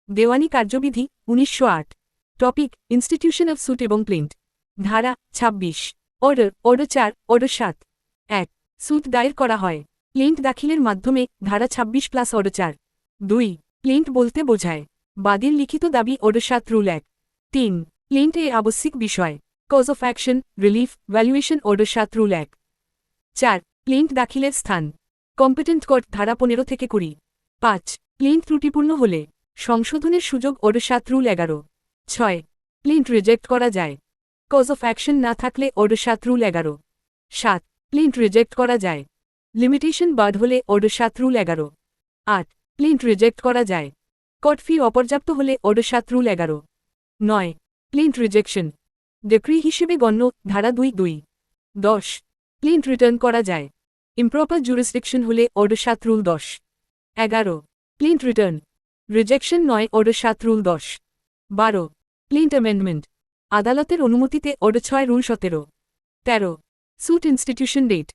দেওয়ানি কার্যবিধি 1908 topic institution of sweet এবং plant ধারা 26 অর্ডার অর্ডার 4 অর্ডার 7 1 স্যুট দায়ের করা হয় প্লেন্ট দাখিলের মাধ্যমে ধারা 26 প্লাস অর্ডার 4 2 প্লেন্ট বলতে বোঝায় বাদীর লিখিত দাবি অর্ডার 7 রুল 1 3 প্লেন্ট এ আবশ্যিক বিষয় cause of action relief valuation order 7 rule 1 4 plaint দাখিলের স্থান কম্পিটেন্ট কোর্ট ধারা 15 থেকে 20 5 প্লেন্ট ত্রুটিপূর্ণ হলে সংশোধনের সুযোগ অর্ডার 7 রুল 11 6 প্লেন্ট রিজেক্ট করা যায় কজ অফ অ্যাকশন না থাকলে অর্ডার 7 রুল 11 7 প্লেন্ট রিজেক্ট করা যায় লিমিটেশন বাদ হলে অর্ডার 7 রুল 11 8 প্লেন্ট রিজেক্ট করা যায় কোর্ট ফি অপর্যাপ্ত হলে order 7 rule 11 9 plaint rejection decree হিসেবে গণ্য ধারা 2 10 প্লেন্ট রিটার্ন করা যায় ইমপ্রপার জুরিসডিকশন হলে order 7 rule 10 11 plaint return rejection নয় অর্ডার 7 রুল 10 12 প্লেন্ট অ্যামেন্ডমেন্ট আদালতের অনুমতিতে order 6 rule 17 13 suit institution date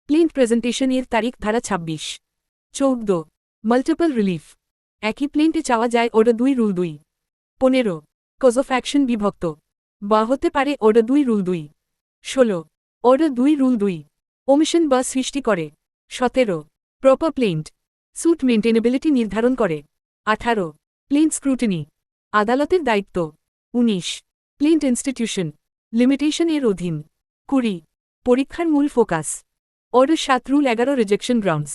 plaint presentation এর তারিখ ধারা 26 14 মাল্টিপল রিলিফ একই প্লেন্টে চাওয়া যায় order 2 rule 2 15 cause of action বিভক্ত বা হতে পারে order 2 rule 2 16 order 2 rule 2 omission বা সৃষ্টি করে 17 প্রপার প্লেন্ট স্যুট মেইনটেনেবিলিটি নির্ধারণ করে 18 প্লেন্ট স্ক্রুটিনি আদালতের দায়িত্ব 19 প্লেন্ট ইনস্টিটিউশন লিমিটেশন এর অধীন 20 পরীক্ষার মূল focus order 7 rule 11 rejection grounds